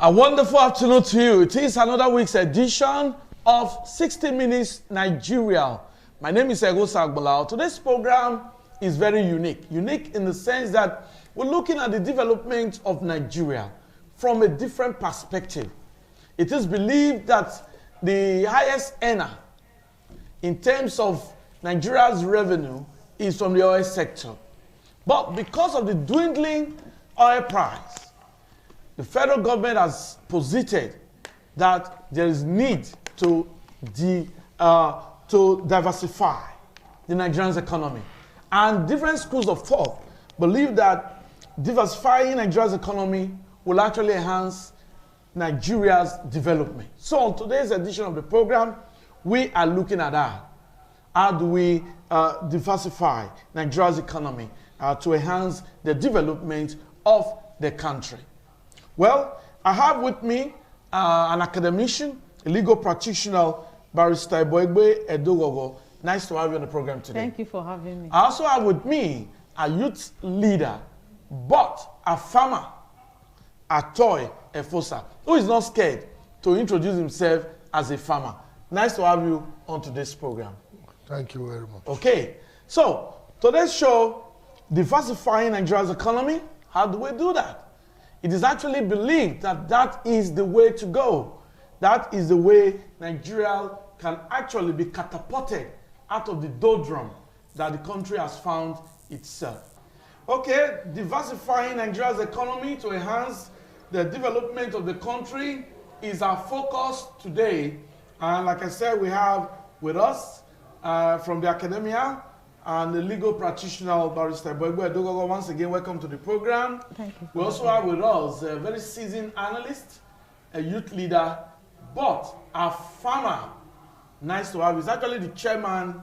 A wonderful afternoon to you. It is another week's edition of 60 Minutes Nigeria. My name is Ego Sagbalao. Today's program is very unique. Unique in the sense that we're looking at the development of Nigeria from a different perspective. It is believed that the highest earner in terms of Nigeria's revenue is from the oil sector. But because of the dwindling oil price, the federal government has posited that there is need to diversify the Nigerian economy. And different schools of thought believe that diversifying Nigeria's economy will actually enhance Nigeria's development. So on today's edition of the program, we are looking at that. How do we diversify Nigeria's economy to enhance the development of the country? Well, I have with me an academician, a legal practitioner, Barrister Eboegbe Edogogo. Nice to have you on the program today. Thank you for having me. I also have with me a youth leader, but a farmer, Atoy Efosa, who is not scared to introduce himself as a farmer. Nice to have you on today's program. Thank you very much. Okay, so today's show, diversifying Nigeria's economy. How do we do that? It is actually believed that that is the way to go. That is the way Nigeria can actually be catapulted out of the doldrum that the country has found itself. Okay, diversifying Nigeria's economy to enhance the development of the country is our focus today. And like I said, we have with us from the academia and the legal practitioner, Barrister Eboegbe Edogogo. Once again, welcome to the program. Thank you. We also have with us a very seasoned analyst, a youth leader, but a farmer. Nice to have. He's actually the chairman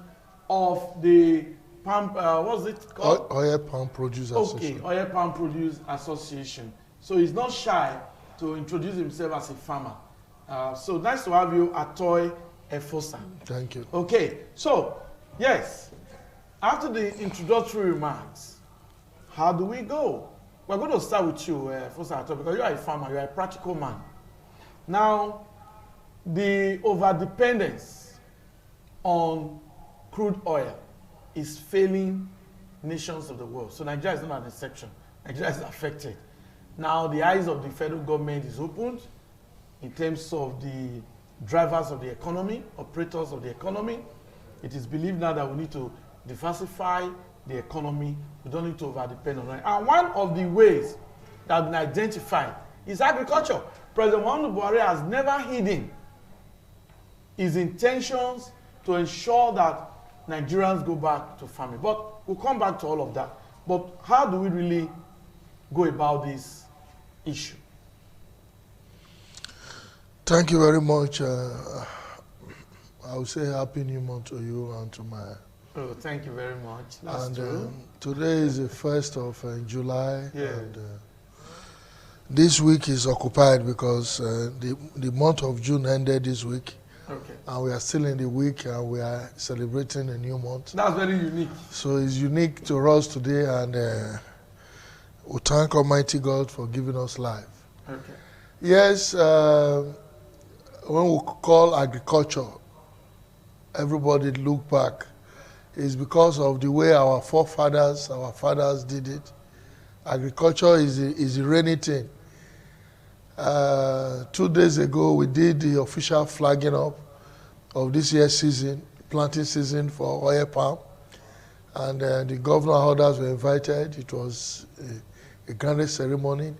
of the Palm, what's it called? Oil Palm Produce Association. Okay, Oil Palm Produce Association. So he's not shy to introduce himself as a farmer. So nice to have you, Atoy Efosa. Thank you. Okay, so yes, after the introductory remarks, how do we go? We're going to start with you, Efosa Atoy, because you are a farmer, you are a practical man. Now, the overdependence on crude oil is failing nations of the world. So Nigeria is not an exception. Nigeria is affected. Now, the eyes of the federal government is opened in terms of the drivers of the economy, operators of the economy. It is believed now that we need to diversify the economy. We don't need to overdepend on it. And one of the ways that have been identified is agriculture. President Muhammadu Buhari has never hidden his intentions to ensure that Nigerians go back to farming. But we'll come back to all of that. But how do we really go about this issue? Thank you very much. I would say Happy New Month to you and to my... Oh, thank you very much. That's and true. Today is the 1st of July. Yeah. And this week is occupied because the month of June ended this week. Okay. And we are still in the week and we are celebrating a new month. That's very unique. So it's unique to us today, and we thank Almighty God for giving us life. Okay. Yes, when we call agriculture, everybody look back. It's because of the way our fathers did it. Agriculture is the rainy thing. 2 days ago, we did the official flagging up of this year's season, planting season for oil palm. And the governor and others were invited. It was a grand ceremony.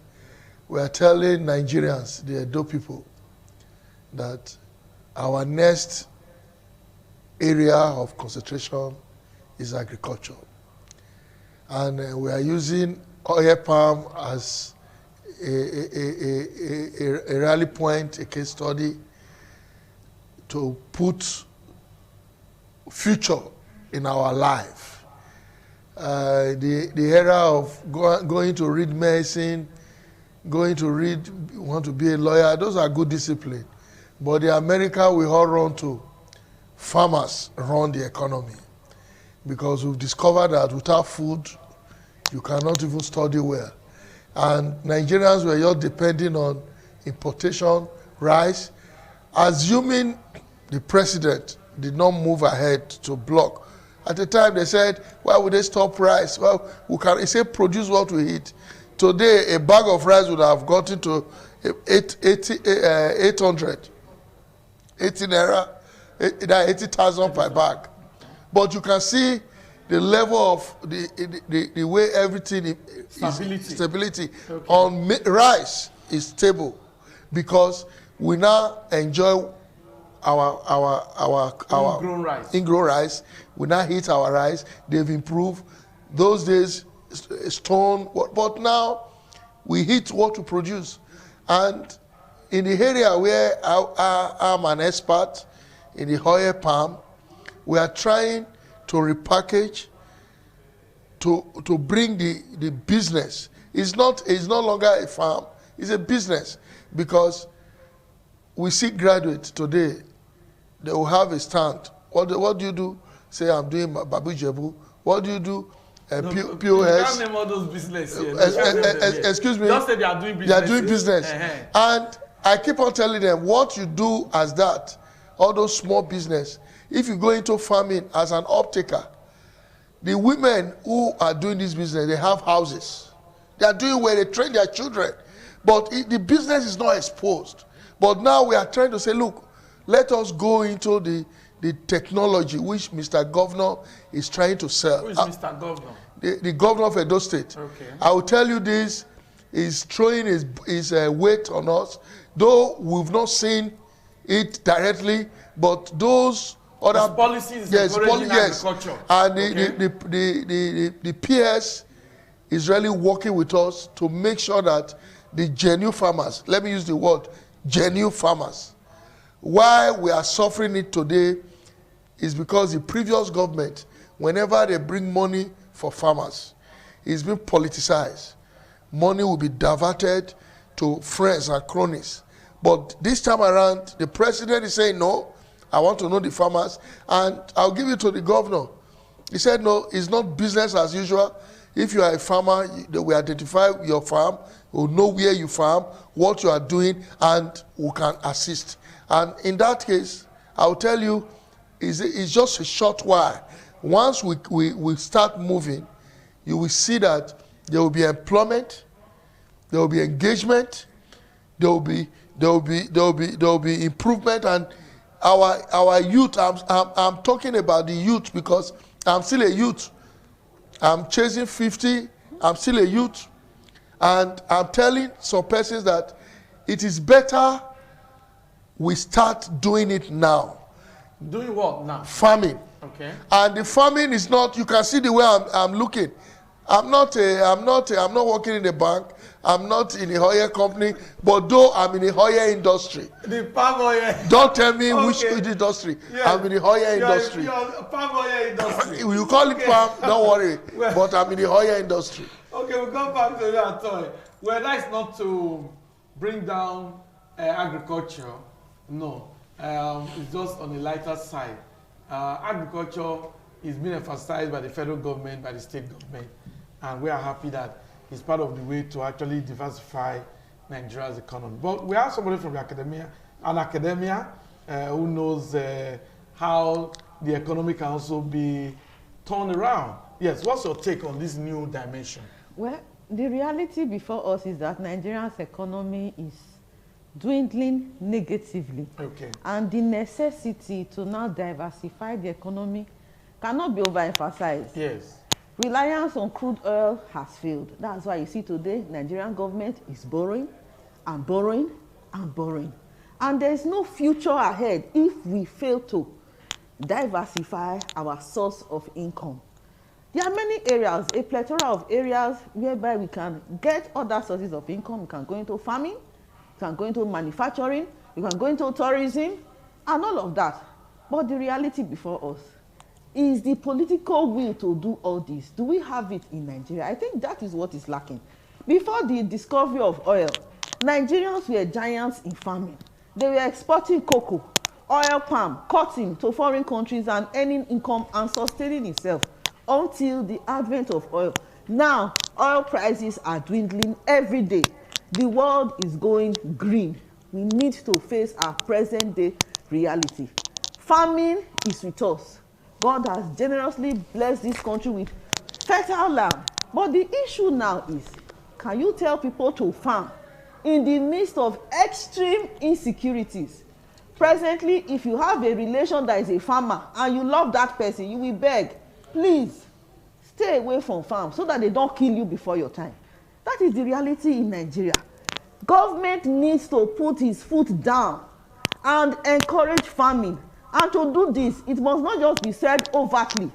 We are telling Nigerians, the Edo people, that our next area of concentration is agriculture. And we are using oil palm as a rally point, a case study to put future in our life. The era of going to read medicine, want to be a lawyer, those are good discipline. But the America we all run to, farmers run the economy. Because we've discovered that without food, you cannot even study well. And Nigerians were just depending on importation, rice, assuming the president did not move ahead to block. At the time they said, why would they stop rice? Well, we can, he said, produce what we eat. Today, a bag of rice would have gotten to 800, 80 naira, 80,000 per bag. But you can see the level of the way everything stability okay. On rice is stable, because we now enjoy our ingrown rice. We now eat our rice. They've improved. Those days, stone, but now we eat what we produce. And in the area where I'm an expert in the oil palm, we are trying to repackage to bring the business. It's no longer a farm, it's a business, because we see graduates today, they will have a stand. What do you do? Say, I'm doing Babu Jebu. What do you do? POS. You can't name all those business here. Excuse me. Just say they are doing business. They are doing business. And I keep on telling them, what you do as that, all those small business, if you go into farming as an uptaker, the women who are doing this business, they have houses. They are doing where they train their children. But the business is not exposed. But now we are trying to say, look, let us go into the technology which Mr. Governor is trying to sell. Who is Mr. Governor? The governor of Edo State. Okay. I will tell you this, is throwing his weight on us, though we've not seen it directly, but those other his policies encouraging agriculture. And the PS is really working with us to make sure that the genuine farmers, let me use the word, genuine farmers, why we are suffering it today is because the previous government, whenever they bring money for farmers, it's been politicized. Money will be diverted to friends and cronies. But this time around, the president is saying, no, I want to know the farmers, and I'll give it to the governor. He said, no, it's not business as usual. If you are a farmer, we identify your farm, we'll know where you farm, what you are doing, and we can assist. And in that case, I'll tell you, it's just a short while. Once we start moving, you will see that there will be employment, there will be engagement, there will be improvement, and our youth. I'm talking about the youth because I'm still a youth. I'm chasing 50. I'm still a youth, and I'm telling some persons that it is better we start doing it now. Doing what now? Farming. Okay. And the farming is not. You can see the way I'm looking. I'm not working in the bank. I'm not in a oil company. But though I'm in the oil industry. The palm oil. Don't tell me which industry. Yeah. I'm in the oil industry. You're palm oil industry. You call it palm, don't worry. But I'm in the oil industry. Okay, we'll come back to that toy. Well, that's not to bring down agriculture. No. It's just on the lighter side. Agriculture is being emphasized by the federal government, by the state government, and we are happy that it's part of the way to actually diversify Nigeria's economy. But we have somebody from the academia, who knows how the economy can also be turned around. Yes, what's your take on this new dimension? Well, the reality before us is that Nigeria's economy is dwindling negatively. Okay. And the necessity to now diversify the economy cannot be overemphasized. Yes. Reliance on crude oil has failed. That's why you see today Nigerian government is borrowing and borrowing and borrowing. And there is no future ahead if we fail to diversify our source of income. There are many areas, a plethora of areas whereby we can get other sources of income. We can go into farming, you can go into manufacturing, you can go into tourism, and all of that. But the reality before us is the political will to do all this. Do we have it in Nigeria? I think that is what is lacking. Before the discovery of oil, Nigerians were giants in farming. They were exporting cocoa, oil palm, cotton to foreign countries and earning income and sustaining itself until the advent of oil. Now, oil prices are dwindling every day. The world is going green. We need to face our present day reality. Famine is with us. God has generously blessed this country with fertile land. But the issue now is, can you tell people to farm in the midst of extreme insecurities? Presently, if you have a relation that is a farmer and you love that person, you will beg, please stay away from farm so that they don't kill you before your time. That is the reality in Nigeria. Government needs to put his foot down and encourage farming. And to do this, it must not just be said overtly.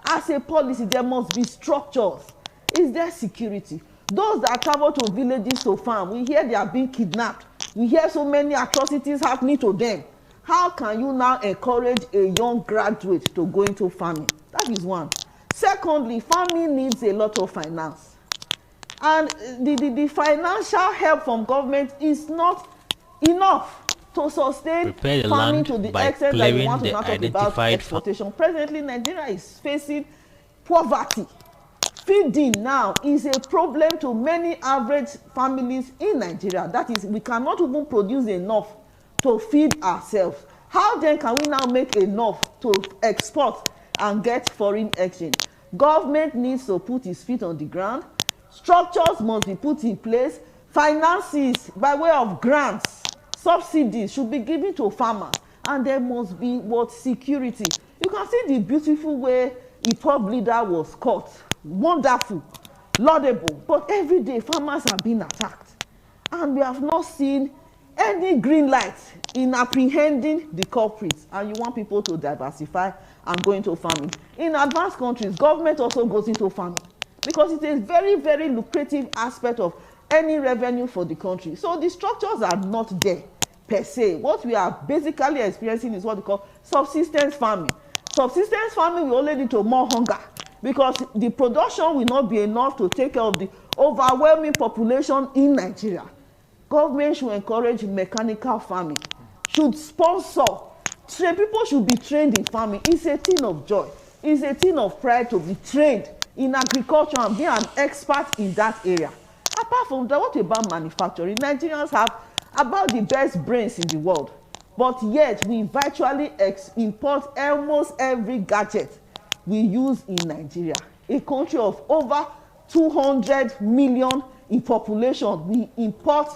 As a policy, there must be structures. Is there security? Those that travel to villages to farm, we hear they are being kidnapped. We hear so many atrocities happening to them. How can you now encourage a young graduate to go into farming? That is one. Secondly, farming needs a lot of finance. And the financial help from government is not enough to sustain farming to the extent that you want to now talk about exploitation. Presently, Nigeria is facing poverty. Feeding now is a problem to many average families in Nigeria. That is, we cannot even produce enough to feed ourselves. How then can we now make enough to export and get foreign exchange? Government needs to put its feet on the ground. Structures must be put in place. Finances by way of grants, subsidies should be given to farmers. And there must be what security. You can see the beautiful way a pub leader was caught. Wonderful, laudable. But every day farmers are being attacked. And we have not seen any green light in apprehending the culprits. And you want people to diversify and go into farming. In advanced countries, government also goes into farming because it's a very, very lucrative aspect of any revenue for the country. So the structures are not there per se. What we are basically experiencing is what we call subsistence farming. Subsistence farming will only lead to more hunger because the production will not be enough to take care of the overwhelming population in Nigeria. Government should encourage mechanical farming, should sponsor. People should be trained in farming. It's a thing of joy. It's a thing of pride to be trained in agriculture and be an expert in that area. Apart from that, what about manufacturing? Nigerians have about the best brains in the world, but yet we virtually import almost every gadget we use in Nigeria. A country of over 200 million in population, we import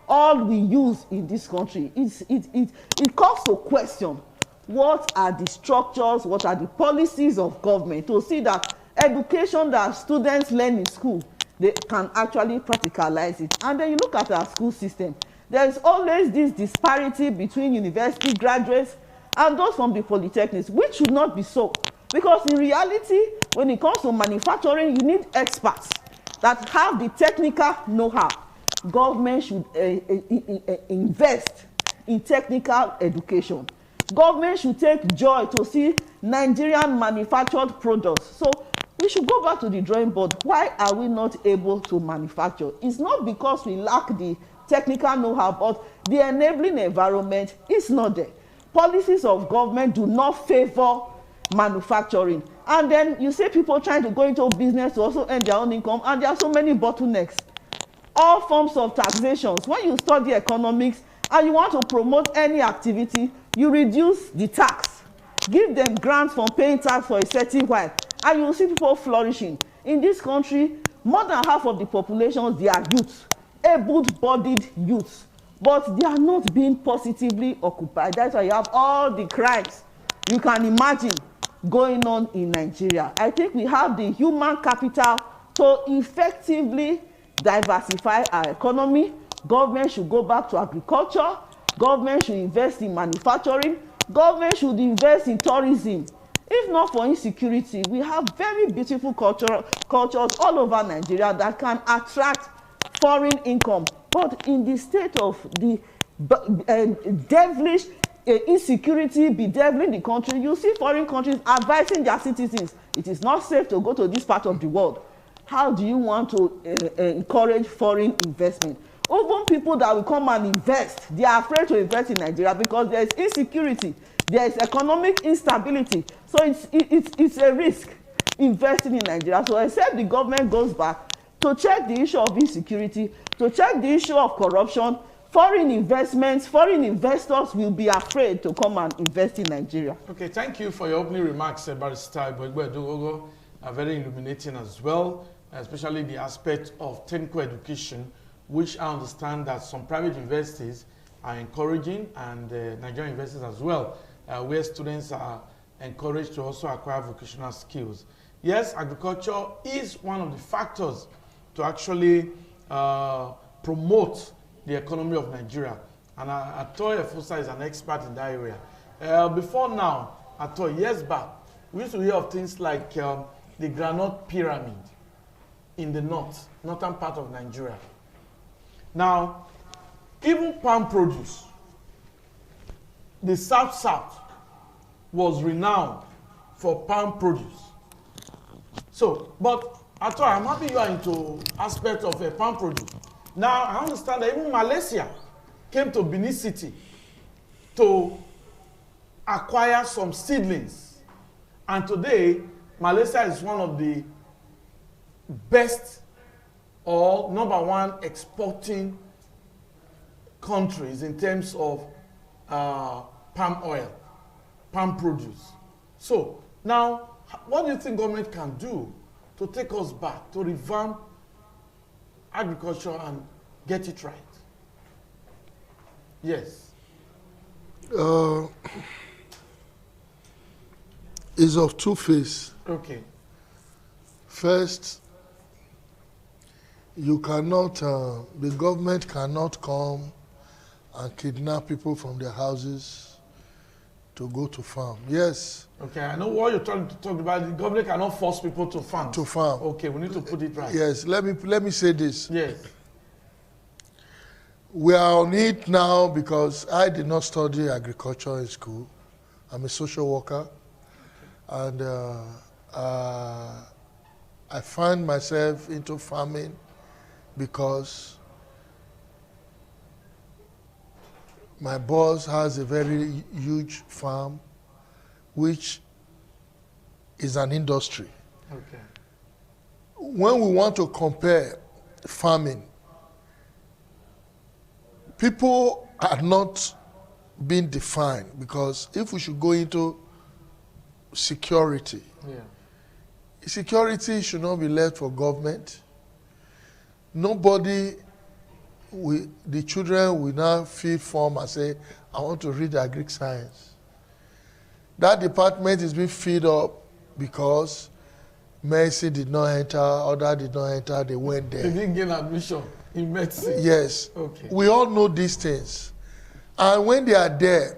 all we use in this country. It calls to question what are the structures, what are the policies of government to see that education that students learn in school, they can actually practicalize it. And then you look at our school system, there is always this disparity between university graduates and those from the polytechnics, which should not be so. Because in reality, when it comes to manufacturing, you need experts that have the technical know-how. Government should invest in technical education. Government should take joy to see Nigerian manufactured products. So we should go back to the drawing board. Why are we not able to manufacture? It's not because we lack the technical know-how, but the enabling environment is not there. Policies of government do not favor manufacturing. And then you see people trying to go into business to also earn their own income, and there are so many bottlenecks. All forms of taxations. When you study economics and you want to promote any activity, you reduce the tax. Give them grants from paying tax for a certain while, and you will see people flourishing. In this country, more than half of the population, they are youths, able-bodied youths, but they are not being positively occupied. That's why you have all the crimes you can imagine going on in Nigeria. I think we have the human capital to effectively diversify our economy. Government should go back to agriculture. Government should invest in manufacturing. Government should invest in tourism. If not for insecurity, we have very beautiful cultures all over Nigeria that can attract foreign income. But in the state of the devilish insecurity bedeviling the country, you see foreign countries advising their citizens, it is not safe to go to this part of the world. How do you want to encourage foreign investment? Even people that will come and invest, they are afraid to invest in Nigeria because there is insecurity, there is economic instability. So it's a risk investing in Nigeria. So except the government goes back to check the issue of insecurity, to check the issue of corruption. Foreign investments, foreign investors will be afraid to come and invest in Nigeria. Okay, thank you for your opening remarks, Barrister Igbegbe Edogogo. Very illuminating as well, especially the aspect of technical education, which I understand that some private universities are encouraging, and Nigerian universities as well, where students are encouraged to also acquire vocational skills. Yes, agriculture is one of the factors to actually promote the economy of Nigeria. And Atoy Efosa is an expert in that area. Before now, Atoy, years back, we used to hear of things like the Granite Pyramid in the northern part of Nigeria. Now, even palm produce, the South was renowned for palm produce. So, but Atoy, I'm happy you are into aspect of palm produce. Now, I understand that even Malaysia came to Benin City to acquire some seedlings. And today, Malaysia is one of the best or #1 exporting countries in terms of palm oil, palm produce. So, now, what do you think government can do to take us back, to revamp agriculture and get it right? Yes. Is of two faces. Okay. First, you cannot, the government cannot come and kidnap people from their houses to go to farm. Yes. Okay, I know what you're trying to talk about. The government cannot force people to farm. To farm. Okay, we need to put it right. Yes, let me say this. Yes. We are on it now because I did not study agriculture in school. I'm a social worker. And I find myself into farming because my boss has a very huge farm, which is an industry. Okay. When we want to compare farming, people are not being defined, because if we should go into security, security should not be left for government. Nobody, the children will now fill form and say, I want to read agric science. That department is being filled up because medicine did not enter, other did not enter, they went there. They didn't get admission in medicine. Yes. Okay. We all know these things. And when they are there,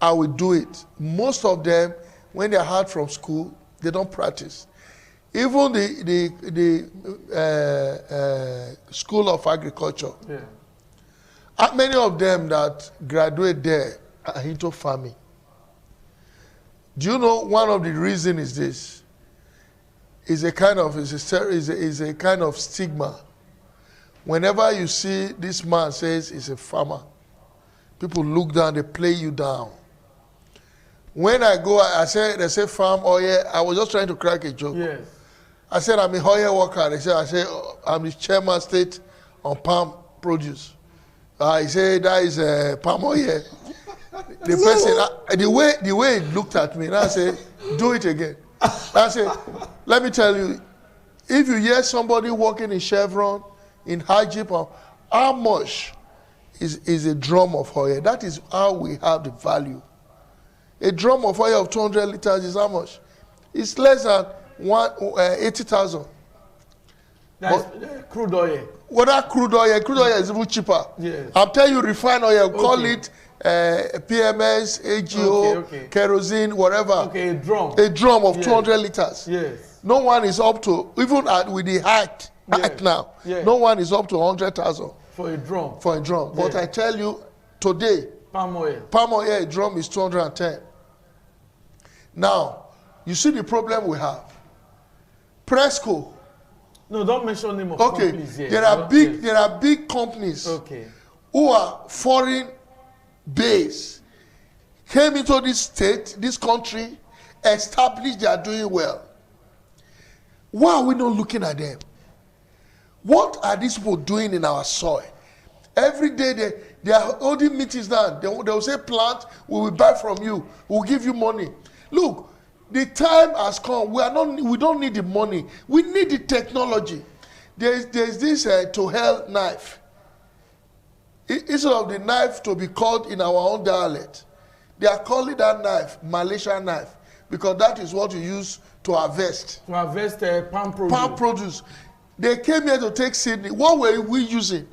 I will do it. Most of them, when they are hard from school, they don't practice. Even the School of Agriculture, many of them that graduate there are into farming. Do you know one of the reasons is this? Is a kind of stigma. Whenever you see this man says he's a farmer, people look down, they play you down. When I go, they say farm oil. I was just trying to crack a joke. Yes. I said I'm a oil worker. I said I'm the chairman state on palm produce. I said that is palm oil. The person, the way he looked at me, and I said, do it again. I said, let me tell you, if you hear somebody working in Chevron, in hardship, how much is a drum of oil? That is how we have the value. A drum of oil of 200 liters is how much? It's less than 80,000. That's crude oil. What that crude oil is even cheaper. Yes. I'm telling you, refined oil, call it PMS, AGO, kerosene, whatever. Okay, a drum. A drum of 200 liters. Yes. No one is up to, even with the height now, no one is up to 100,000. For a drum. For a drum. But I tell you, today, palm oil, a drum is 210. Now, you see the problem we have. Presco. No, don't mention name of companies here. There are big companies who are foreign based, came into this state, this country, established, they are doing well. Why are we not looking at them? What are these people doing in our soil? Every day they are holding meetings now. They will say, plant, we will buy from you, we will give you money. Look, the time has come. We don't need the money. We need the technology. There's this to hell knife. Instead of the knife to be called in our own dialect, they are calling that knife Malaysian knife, because that is what you use to harvest. To harvest palm produce. Palm produce. They came here to take Sydney. What were we using?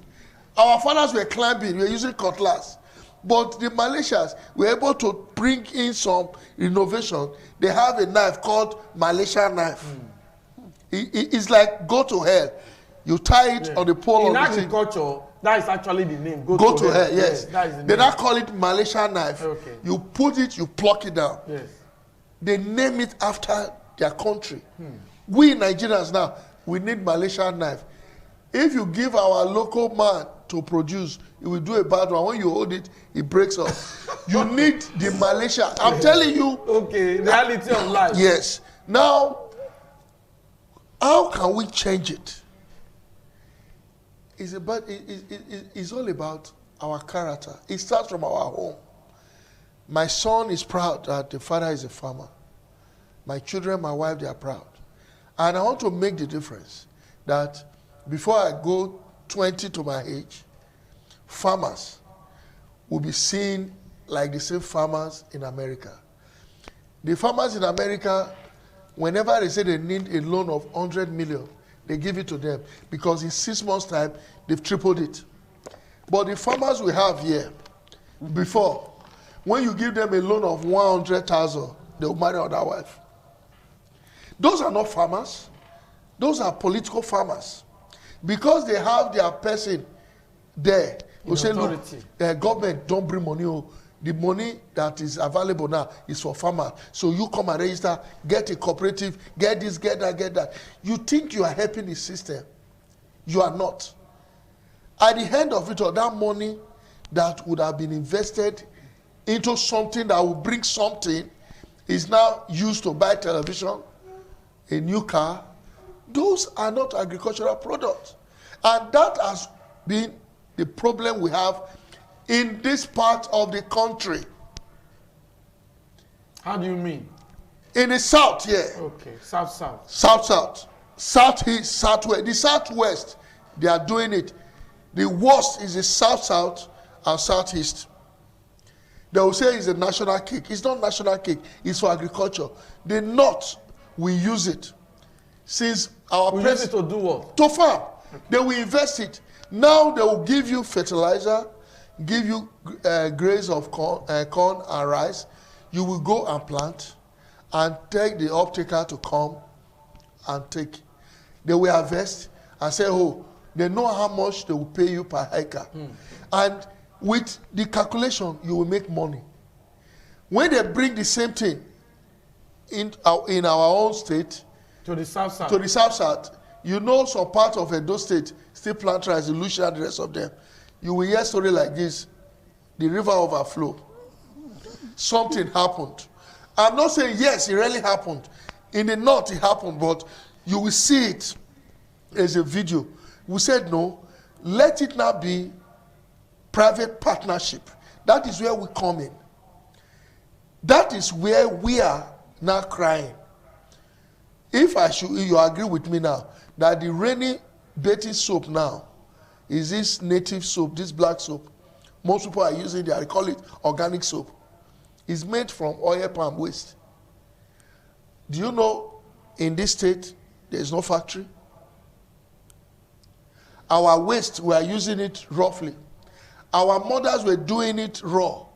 Our fathers were climbing. We were using cutlass. But the Malaysians were able to bring in some innovation. They have a knife called Malaysian knife. It's like go to hell. You tie it on the pole. In agriculture, that is actually the name. Go to hell, yes. That is the They name. now call it Malaysian knife. Okay. You put it, you pluck it down. Yes. They name it after their country. We Nigerians now, we need Malaysian knife. If you give our local man to produce, he will do a bad one. When you hold it, it breaks off. You need the Malaysia. I'm telling you. Okay, reality of life. Yes. Now, how can we change it? It's all about our character. It starts from our home. My son is proud that the father is a farmer. My children, my wife, they are proud. And I want to make the difference that before I go 20 to my age, farmers will be seen like the same farmers in America. The farmers in America, whenever they say they need a loan of 100 million, they give it to them because in 6 months' time, they've tripled it. But the farmers we have here, before, when you give them a loan of 100,000, they'll marry another wife. Those are not farmers. Those are political farmers. Because they have their person there, who say, look, government, don't bring money. The money that is available now is for farmers. So you come and register, get a cooperative, get this, get that, get that. You think you are helping the system. You are not. At the end of it all, that money that would have been invested into something that will bring something is now used to buy television, a new car. Those are not agricultural products. And that has been the problem we have in this part of the country. How do you mean? In the south, yeah. Okay, south. South. Southeast, southwest. The southwest, they are doing it. The worst is the south and southeast. They will say it's a national cake. It's not national cake. It's for agriculture. The north, we use it. Since our we use it to do what? To farm. Okay. They will invest it. Now they will give you fertilizer, give you grains of corn and rice. You will go and plant and take the off-taker to come and take. They will harvest and say, oh, they know how much they will pay you per acre. And with the calculation, you will make money. When they bring the same thing in our own state, to the south. To the south, you know some part of Edo State still plant rice, Lucia and the rest of them. You will hear a story like this. The river overflowed. Something happened. I'm not saying yes, it really happened. In the north it happened, but you will see it as a video. We said no, let it not be private partnership. That is where we come in. That is where we are now crying. If you agree with me now, that the rainy bathing soap now is this native soap, this black soap. Most people are using it, they call it organic soap. It's made from oil palm waste. Do you know in this state there is no factory? Our waste, we are using it roughly. Our mothers were doing it raw.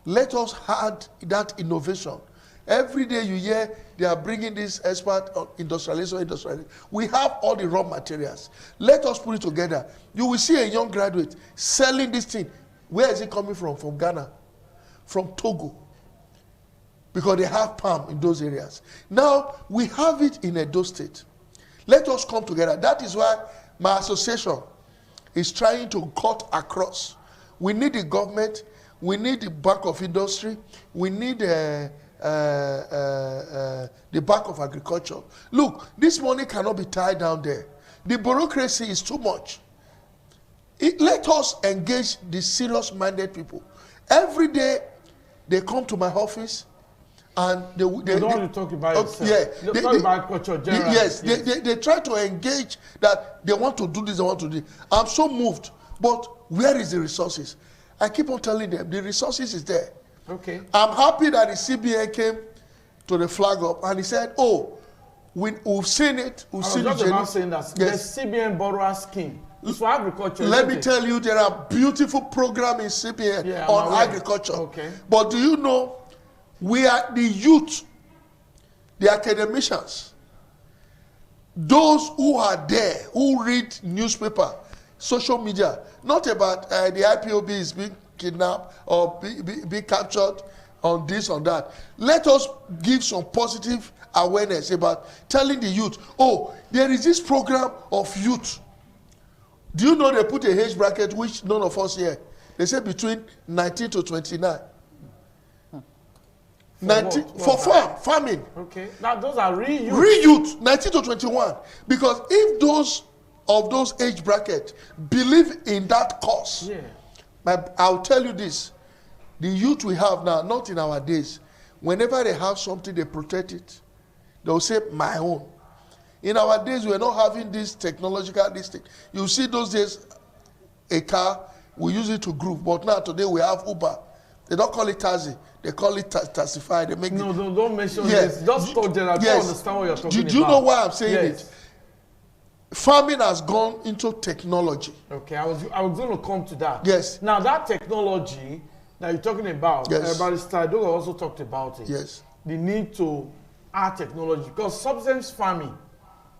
Let us add that innovation. Every day you hear they are bringing this expert on industrialization. We have all the raw materials. Let us put it together. You will see a young graduate selling this thing. Where is it coming from? From Ghana, from Togo. Because they have palm in those areas. Now, we have it in Edo State. Let us come together. That is why my association is trying to cut across. We need the government. We need the back of industry. We need the back of agriculture. Look, this money cannot be tied down there. The bureaucracy is too much. Let us engage the serious-minded people. Every day, they come to my office, and they don't want to talk about yourself. Yeah, they talk about culture generally. Yes, they try to engage that they want to do this, they want to do this. I'm so moved, but where is the resources? I keep on telling them the resources is there. Okay. I'm happy that the CBN came to the flag up and he said, "Oh, we've seen it. We've seen it." I was just about saying that. Yes. The CBN borrower scheme. It's for agriculture. Let me tell you, there are beautiful programs in CBN on agriculture. Okay. But do you know, we are the youth, the academicians, those who are there, who read newspaper, social media, not about the IPOB is being kidnapped or be captured on this, on that. Let us give some positive awareness about telling the youth, oh, there is this program of youth. Do you know they put a age bracket which none of us here? They say between 19 to 29. 19 for farming. Okay. Now those are real youth. Real youth, 19 to 21. Because if those of those age bracket believe in that cause, I'll tell you this: the youth we have now, not in our days, whenever they have something, they protect it. They'll say, my own. In our days, we're not having this technological thing. You see those days, a car, we use it to groove. But now, today, we have Uber. They don't call it taxi. They call it taxify. They make don't mention this. Just talk general. I don't understand what you're talking about. Do you know why I'm saying it? Farming has gone into technology. Okay, I was going to come to that. Yes. Now, that technology that you're talking about, Barrister Dogo also talked about it. Yes. The need to add technology, because subsistence farming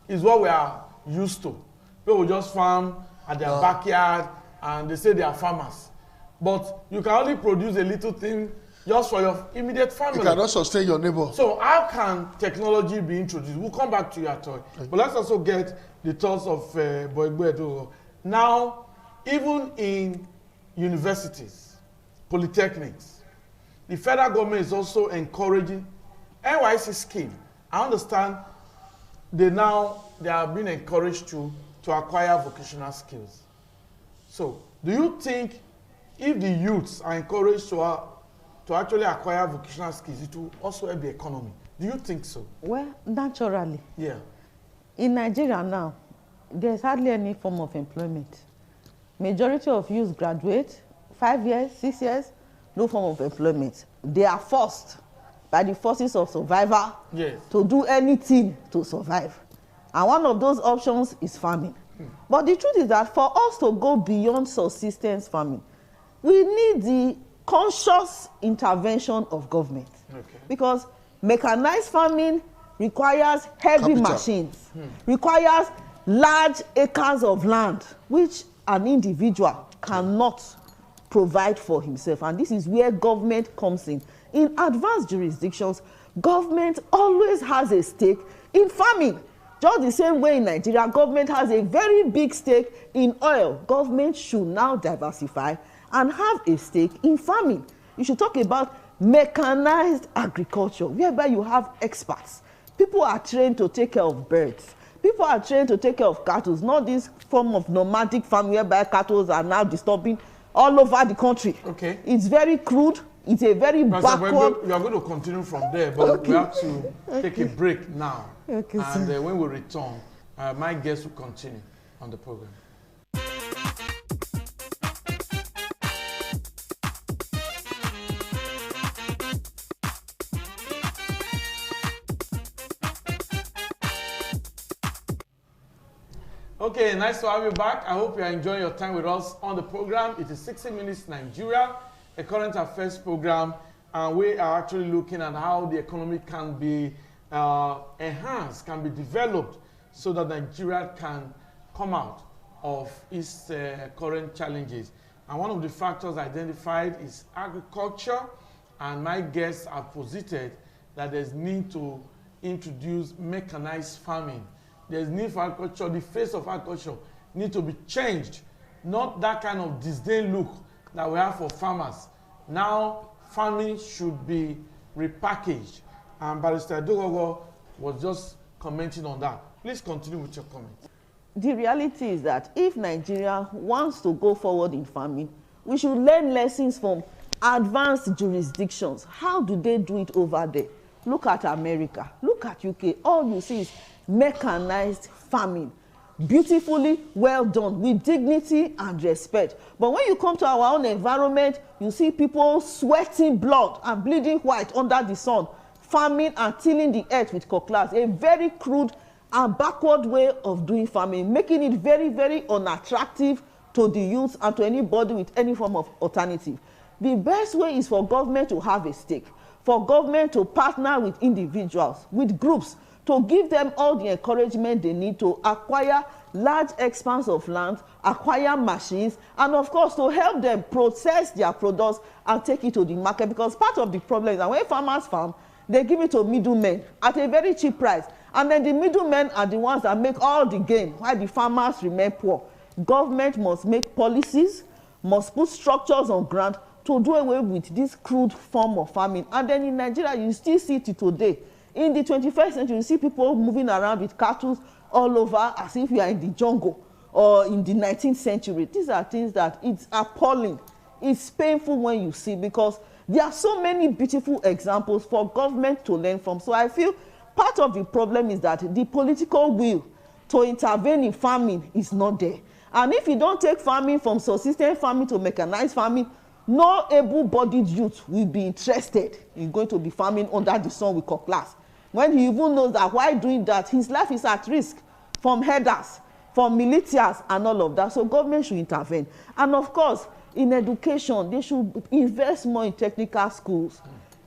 is what we are used to. People just farm at their backyard and they say they are farmers. But you can only produce a little thing just for your immediate family. You cannot sustain your neighbor. So how can technology be introduced? We'll come back to your toy. But let's also get the thoughts of Boegbe. Now, even in universities, polytechnics, the federal government is also encouraging NYC scheme. I understand they are being encouraged to acquire vocational skills. So, do you think if the youths are encouraged to actually acquire vocational skills, it will also help the economy? Do you think so? Well, naturally. Yeah. In Nigeria now, there's hardly any form of employment. Majority of youths graduate, 5 years, 6 years, no form of employment. They are forced by the forces of survival to do anything to survive. And one of those options is farming. But the truth is that for us to go beyond subsistence farming, we need the conscious intervention of government. Okay. Because mechanized farming requires heavy machines, requires large acres of land, which an individual cannot provide for himself. And this is where government comes in. In advanced jurisdictions, government always has a stake in farming. Just the same way in Nigeria, government has a very big stake in oil. Government should now diversify and have a stake in farming. You should talk about mechanized agriculture, whereby you have experts. People are trained to take care of birds. People are trained to take care of cattle, not this form of nomadic farm whereby cattle are now disturbing all over the country. Okay. It's very crude. It's a very backward. We are going to continue from there, but we have to take a break now. Okay, and when we return, my guest will continue on the program. Okay, nice to have you back. I hope you are enjoying your time with us on the program. It is 60 Minutes Nigeria, a current affairs program, and we are actually looking at how the economy can be enhanced, can be developed, so that Nigeria can come out of its current challenges. And one of the factors identified is agriculture, and my guests have posited that there's need to introduce mechanized farming. There's need for agriculture, the face of agriculture need to be changed, not that kind of disdain look that we have for farmers. Now, farming should be repackaged. And Barrister Dogogo was just commenting on that. Please continue with your comment. the reality is that if Nigeria wants to go forward in farming, we should learn lessons from advanced jurisdictions. How do they do it over there? Look at America, look at UK. All you see is mechanized farming, beautifully well done with dignity and respect. But when you come to our own environment, you see people sweating blood and bleeding white under the sun, farming and tilling the earth with cutlass. A very crude and backward way of doing farming, making it very, very unattractive to the youth and to anybody with any form of alternative. The best way is for government to have a stake, for government to partner with individuals, with groups, to give them all the encouragement they need to acquire large expanse of land, acquire machines, and of course to help them process their products and take it to the market. Because part of the problem is that when farmers farm, they give it to middlemen at a very cheap price. And then the middlemen are the ones that make all the gain while the farmers remain poor. Government must make policies, must put structures on ground to do away with this crude form of farming. And then in Nigeria, you still see it today. In the 21st century, you see people moving around with cattle all over as if you are in the jungle, or in the 19th century. These are things that it's appalling. It's painful when you see, because there are so many beautiful examples for government to learn from. So I feel part of the problem is that the political will to intervene in farming is not there. And if you don't take farming from subsistence farming to mechanized farming, no able-bodied youth will be interested in going to be farming under the sun with cutlass, when he even knows that while doing that, his life is at risk from herders, from militias, and all of that. So government should intervene. And of course, in education, they should invest more in technical schools.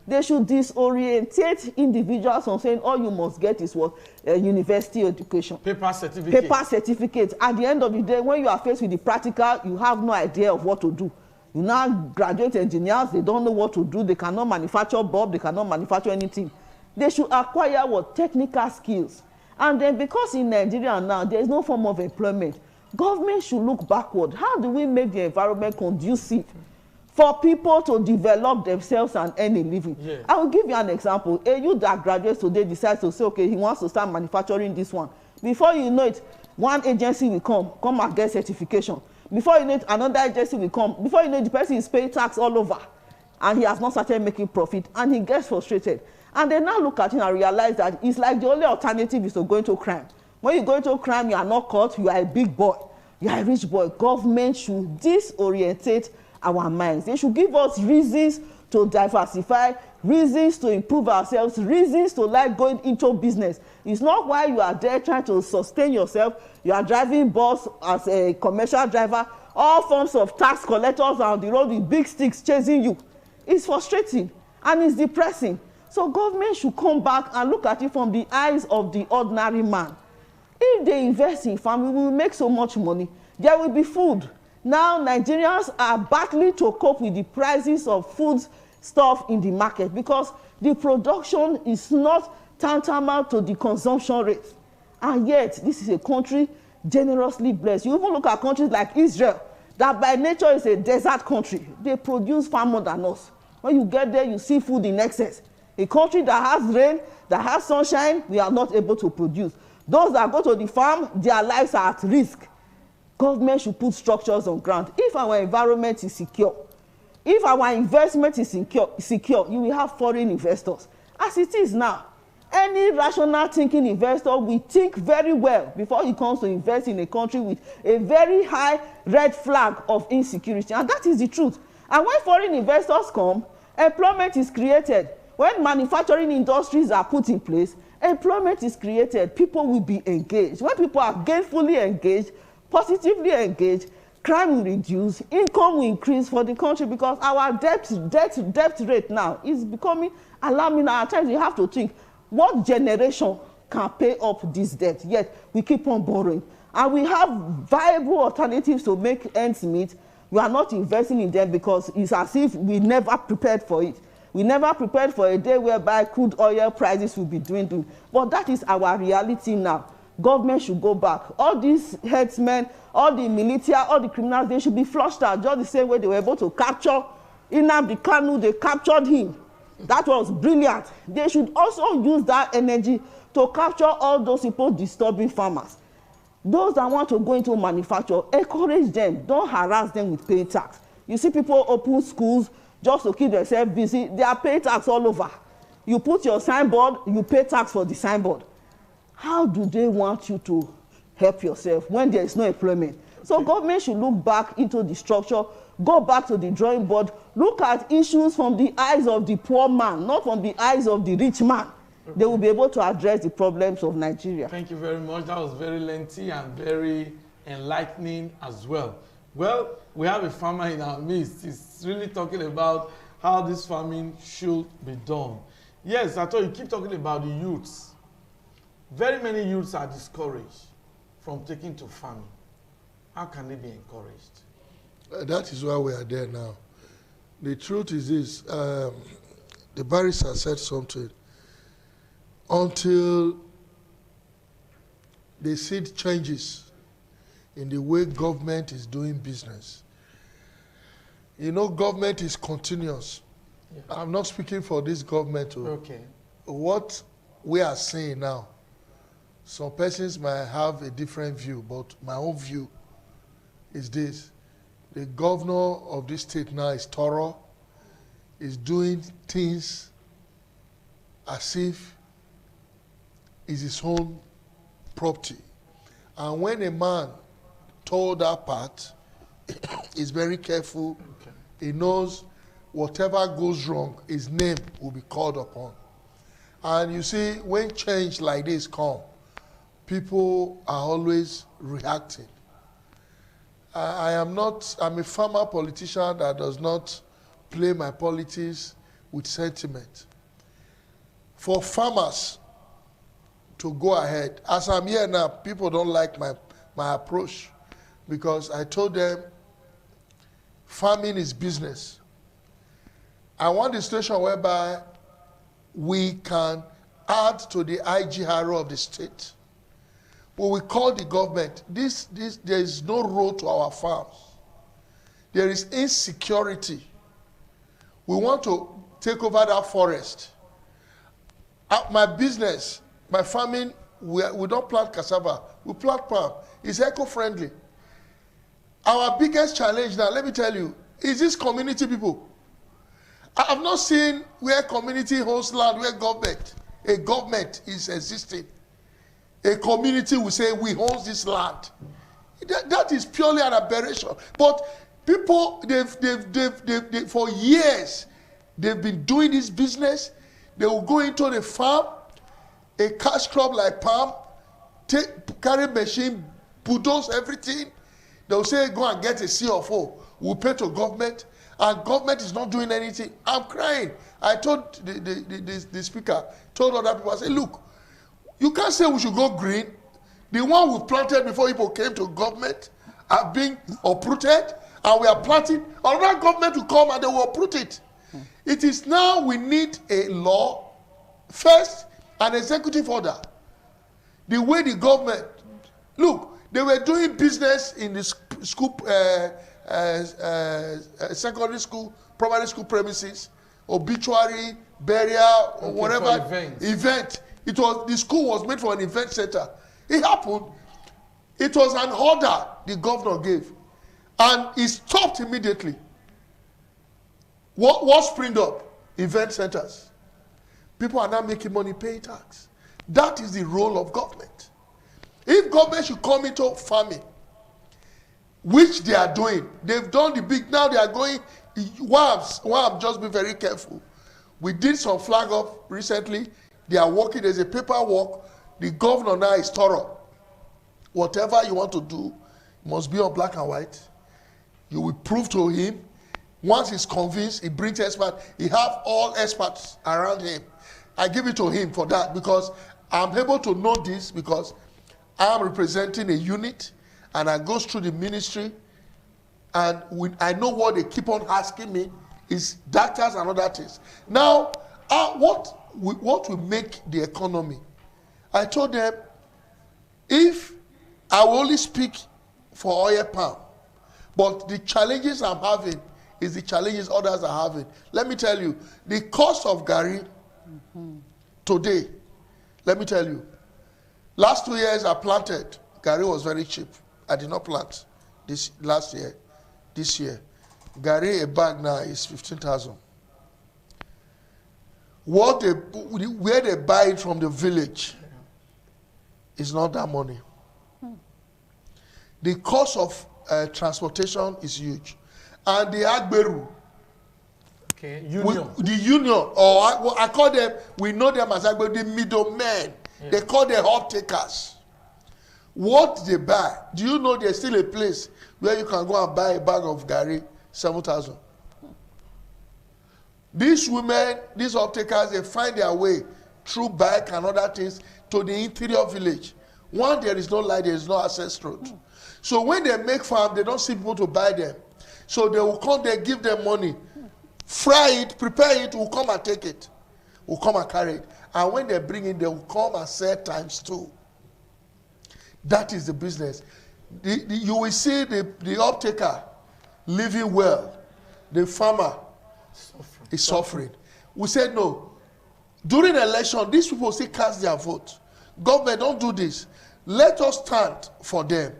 They should disorientate individuals from saying all you must get is what? University education. Paper certificate. Paper certificate. At the end of the day, when you are faced with the practical, you have no idea of what to do. You now graduate engineers, they don't know what to do. They cannot manufacture bulb, they cannot manufacture anything. They should acquire what? Technical skills. And then because in Nigeria now, there is no form of employment, government should look backward. How do we make the environment conducive for people to develop themselves and earn a living? Yeah. I will give you an example. A youth that graduates today decides to say, okay, he wants to start manufacturing this one. Before you know it, one agency will come and get certification. Before you know it, another agency will come. Before you know it, the person is paying tax all over, and he has not started making profit, and he gets frustrated. And they now look at him and realize that it's like the only alternative is to go into crime. When you go into crime, you are not caught, you are a big boy, you are a rich boy. Government should disorientate our minds. They should give us reasons to diversify, reasons to improve ourselves, reasons to like going into business. It's not while you are there trying to sustain yourself, you are driving bus as a commercial driver, all forms of tax collectors on the road with big sticks chasing you. It's frustrating and it's depressing. So government should come back and look at it from the eyes of the ordinary man. If they invest in farming, we will make so much money. There will be food. Now Nigerians are battling to cope with the prices of food stuff in the market because the production is not tantamount to the consumption rate. And yet, this is a country generously blessed. You even look at countries like Israel, that by nature is a desert country. They produce far more than us. When you get there, you see food in excess. A country that has rain, that has sunshine, we are not able to produce. Those that go to the farm, their lives are at risk. Government should put structures on ground. If our environment is secure, if our investment is secure, you will have foreign investors. As it is now, any rational thinking investor will think very well before he comes to invest in a country with a very high red flag of insecurity. And that is the truth. And when foreign investors come, employment is created. When manufacturing industries are put in place, employment is created. People will be engaged. When people are gainfully engaged, positively engaged, crime will reduce, income will increase for the country, because our debt rate now is becoming alarming. At times you have to think, what generation can pay up this debt? Yet we keep on borrowing. And we have viable alternatives to make ends meet. We are not investing in them because it's as if we never prepared for it. We never prepared for a day whereby crude oil prices will be dwindling. But that is our reality now. Government should go back. All these headsmen, all the militia, all the criminals, they should be flushed out just the same way they were able to capture Nnamdi Kanu. They captured him. That was brilliant. They should also use that energy to capture all those people disturbing farmers. Those that want to go into manufacture, encourage them. Don't harass them with pay tax. You see people open schools just to keep themselves busy. They are pay tax all over. You put your signboard, you pay tax for the signboard. How do they want you to help yourself when there is no employment? So government should look back into the structure, go back to the drawing board, look at issues from the eyes of the poor man, not from the eyes of the rich man. They will be able to address the problems of Nigeria. Thank you very much. That was very lengthy and very enlightening as well. Well, we have a farmer in our midst. He's really talking about how this farming should be done. Yes, I thought you keep talking about the youths. Very many youths are discouraged from taking to farming. How can they be encouraged? That is why we are there now. The truth is this, the barrister said something. Until they see changes in the way government is doing business. You know, government is continuous. Yeah. I'm not speaking for this government. Okay. What we are seeing now, some persons might have a different view, but my own view is this. The governor of this state now is thorough, is doing things as if it's his own property. And when a man told that part, he's very careful. Okay. He knows whatever goes wrong, his name will be called upon. And you see, when change like this come, people are always reacting. I'm a farmer politician that does not play my politics with sentiment. For farmers to go ahead, as I'm here now, people don't like my approach because I told them farming is business. I want a situation whereby we can add to the IGRO of the state. But we call the government, there is no road to our farms. There is insecurity. We want to take over that forest. My business, my farming, we don't plant cassava, we plant palm. It's eco-friendly. Our biggest challenge now, let me tell you, is this community people. I have not seen where community owns land, where a government is existing. A community will say, we own this land. That is purely an aberration. But people, they've for years, they've been doing this business. They will go into the farm, a cash crop like palm, carry machine, bulldoze everything. They'll say, go and get a CFO. We'll pay to government. And government is not doing anything. I'm crying. I told the speaker, told other people, I said, look, you can't say we should go green. The one we planted before people came to government are being uprooted, and we are planting. Another government will come and they will uproot it. It is now we need a law, first, an executive order. The way the government, look, they were doing business in the school, secondary school, primary school premises, obituary, burial, or whatever event. The school was made for an event center. It happened. It was an order the governor gave. And it stopped immediately. What springed up? Event centers. People are now making money paying tax. That is the role of government. If government should come into farming, which they are doing, they've done the big, now they are going, WAM, just be very careful. We did some flag off recently. They are working, there's a paperwork. The governor now is thorough. Whatever you want to do must be on black and white. You will prove to him. Once he's convinced, he brings experts. He have all experts around him. I give it to him for that because I'm able to know this because I'm representing a unit and I go through the ministry and I know what they keep on asking me is doctors and other things. Now, what will make the economy? I told them, if I will only speak for oil palm, but the challenges I'm having is the challenges others are having. Let me tell you, the cost of Gary today, let me tell you, last 2 years I planted Gary was very cheap. I did not plant this last year. This year, Gary, a bag now is 15,000. Where they buy it from the village is not that money. The cost of transportation is huge. And the Agberu, okay, union. the union, or I call them, we know them as Agberu, the middlemen. Yeah. They call them off-takers. What they buy, do you know there's still a place where you can go and buy a bag of Gary, 7,000? These women, these off-takers, they find their way through bike and other things to the interior village. One, there is no light, there is no access road. So when they make farm, they don't see people to buy them. So they will come, they give them money, fry it, prepare it, we'll come and take it. We'll come and carry it. And when they bring it, they will come and sell times 2. That is the business. You will see the off-taker living well. The farmer is suffering. We said no. During the election, these people still cast their vote. Government, don't do this. Let us stand for them.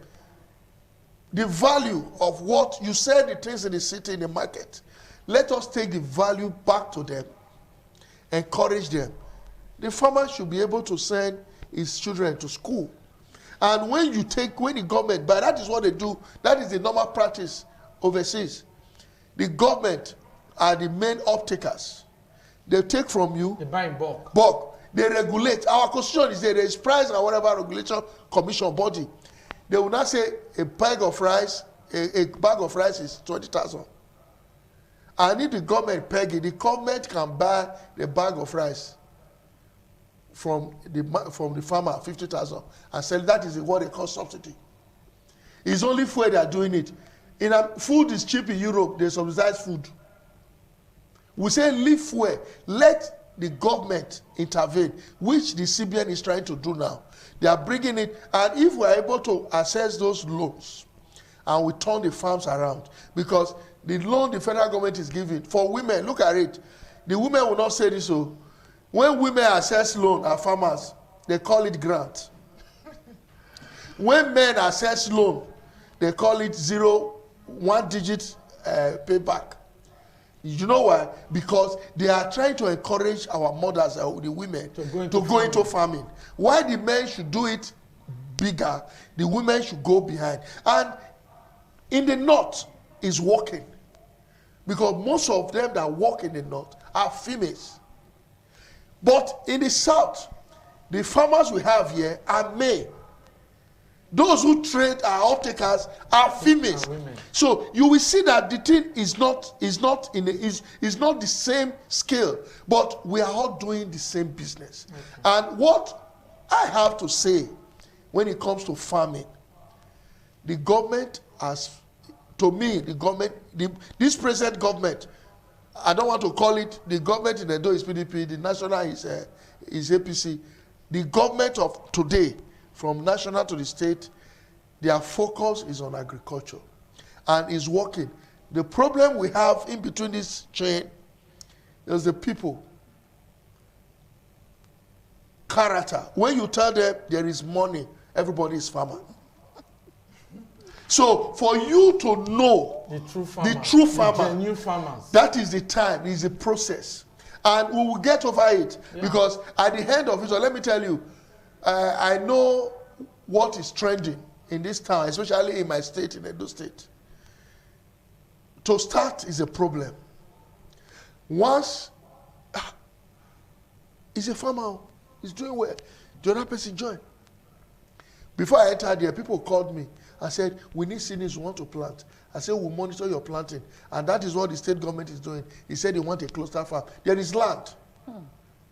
The value of what you sell the things in the city, in the market. Let us take the value back to them. Encourage them. The farmer should be able to send his children to school. And when the government, but that is what they do, that is the normal practice overseas. The government are the main off-takers. They take from you. They buy in bulk. Bulk. They regulate. Our constitution is there is price and whatever regulation commission body. They will not say a bag of rice is 20,000. And if the government peg it, the government can buy the bag of rice from the farmer, 50,000, and sell. That is what they call subsidy. It's only fuel they are doing it. Food is cheap in Europe. They subsidize food. We say leave fuel. Let the government intervene, which the CBN is trying to do now. They are bringing it, and if we are able to access those loans, and we turn the farms around, because the loan the federal government is giving for women, look at it. The women will not say this. So when women access loan as farmers, they call it grant. When men access loan, they call it 1-digit payback. You know why? Because they are trying to encourage our mothers, the women, to go into farming. Why the men should do it bigger, the women should go behind. And in the north is working. Because most of them that work in the north are females. But in the south, the farmers we have here are male. Those who trade are off-takers are females. So you will see that the thing is not the same scale, but we are all doing the same business. Okay. And what I have to say when it comes to farming, the government has, to me, this present government, I don't want to call it the government in Edo is PDP, the national is APC. The government of today, from national to the state, their focus is on agriculture and is working. The problem we have in between this chain is the people. Character. When you tell them there is money, everybody is farmer. So for you to know the true farmer, the new farmers, that is the time, is the process. And we will get over it, because at the end of it, so let me tell you, I know what is trending in this town, especially in my state, in Edo State. To start is a problem. Once, he's a farmer, he's doing well, the other person joined. Before I entered there, people called me and said, we need seedlings, we want to plant. I said, we'll monitor your planting. And that is what the state government is doing. He said they want a cluster farm. There is land.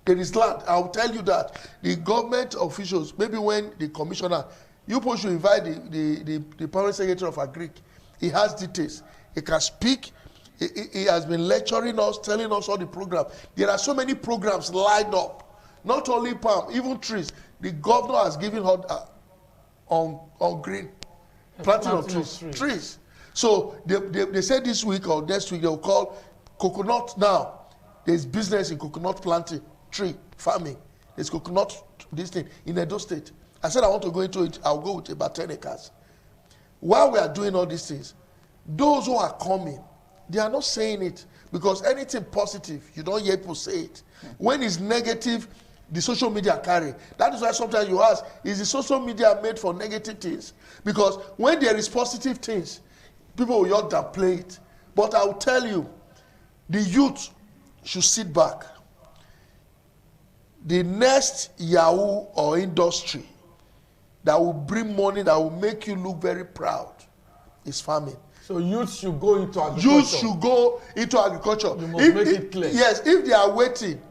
There is land. I'll tell you that. The government officials, maybe when the commissioner, you should invite the permanent secretary of Agric. He has details. He can speak. He has been lecturing us, telling us all the programs. There are so many programs lined up. Not only palm, even trees. The governor has given her on green. Planting of trees. So they said this week or next week they will call coconut now. There's business in coconut planting, tree farming. There's coconut, this thing, in Edo State. I said I want to go into it, I'll go with about 10 acres. While we are doing all these things, those who are coming, they are not saying it, because anything positive, you don't hear people say it. When it's negative, the social media carry. That is why sometimes you ask, is the social media made for negative things? Because when there is positive things, people will just downplay it. But I will tell you, the youth should sit back. The next Yahoo or industry that will bring money, that will make you look very proud, is farming. So youth should go into agriculture. Youth should go into agriculture. You must make it clear. Yes, if they are waiting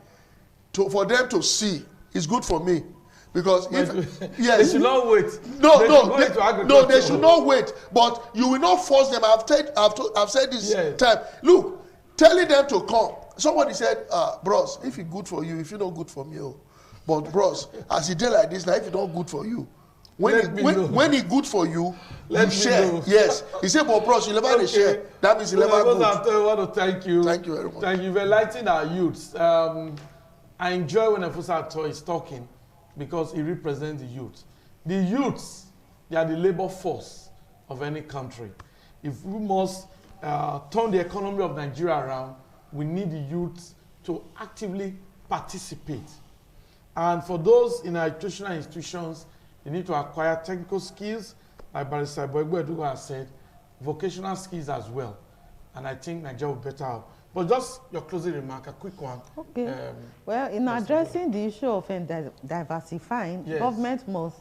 for them to see, it's good for me. Because if yes, they should not wait. No, they should not wait. But you will not force them. I've said this time. Look, telling them to come. Somebody said, bros, if it's good for you, if it's not good for me, oh. But bros, as you tell like this, now if it's not good for you, when it's good for you, you share. Yes. He said, but bros, you never share. That means you never good. I want to thank you. Thank you very much. Thank you for enlightening our youths. I enjoy when Efosa Ato is talking, because he represents the youth. The youths, they are the labor force of any country. If we must turn the economy of Nigeria around, we need the youths to actively participate. And for those in our educational institutions, they need to acquire technical skills, like Barrister Boegbo Edugo has said, vocational skills as well. And I think Nigeria will better out. But just your closing remark, a quick one. Okay. Well, in addressing the issue of diversifying, government must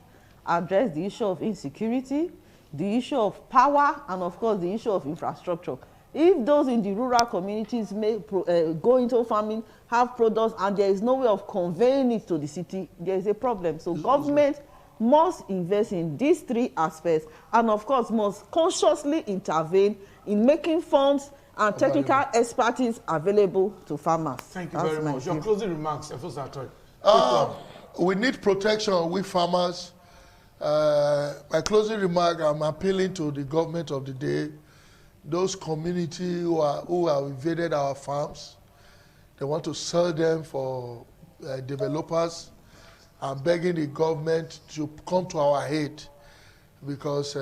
address the issue of insecurity, the issue of power, and of course the issue of infrastructure. If those in the rural communities may go into farming, have products, and there is no way of conveying it to the city, there is a problem. So government must invest in these three aspects, and of course must consciously intervene in making funds and technical expertise available to farmers. Thank you very much. Your closing remarks, Efosa Ato. We need protection with farmers. My closing remark, I'm appealing to the government of the day, those communities who have invaded our farms. They want to sell them for developers. I'm begging the government to come to our aid, because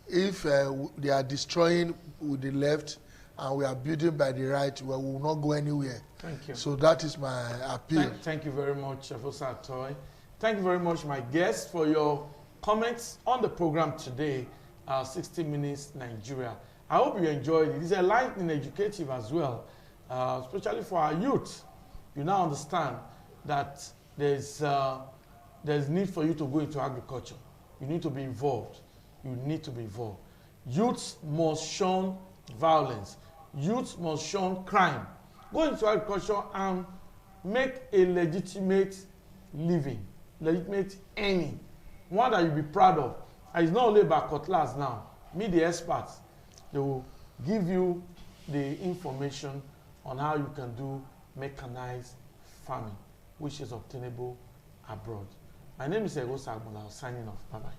if they are destroying with the left and we are building by the right, we will not go anywhere. Thank you. So that is my appeal. Thank you very much, Efosa Ato. Thank you very much, my guests, for your comments on the program today, 60 Minutes Nigeria. I hope you enjoyed it. It's enlightening, educative as well, especially for our youth. You now understand that there's need for you to go into agriculture. You need to be involved. You need to be involved. Youths must shun violence. Youths must shun crime. Go into agriculture and make a legitimate living, legitimate earning, one that you'll be proud of. And it's not only about cutlass now. Meet the experts. They will give you the information on how you can do mechanized farming, which is obtainable abroad. My name is Egosa Agbola, signing off. Bye-bye.